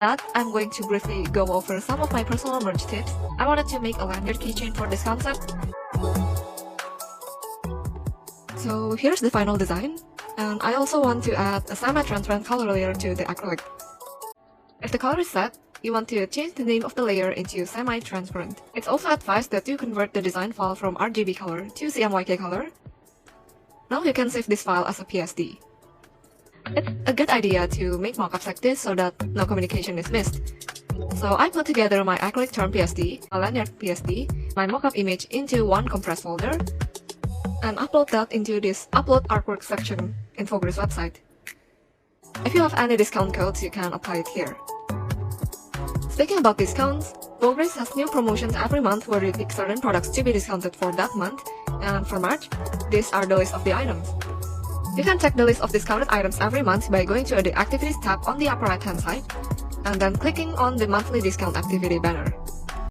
That, I'm going to briefly go over some of my personal merch tips. I wanted to make a lanyard keychain for this concept. So here's the final design, and I also want to add a semi-transparent color layer to the acrylic. If the color is set, you want to change the name of the layer into semi-transparent. It's also advised that you convert the design file from RGB color to CMYK color. Now you can save this file as a PSD. It's a good idea to make mockups like this so that no communication is missed. So I put together my acrylic charm PSD, a lanyard PSD, my mockup image into one compressed folder, and upload that into this upload artwork section in Vograce website. If you have any discount codes, you can apply it here. Speaking about discounts, Vograce has new promotions every month where you pick certain products to be discounted for that month, and for March, these are the list of the items. You can check the list of discounted items every month by going to the Activities tab on the upper right hand side, and then clicking on the monthly discount activity banner.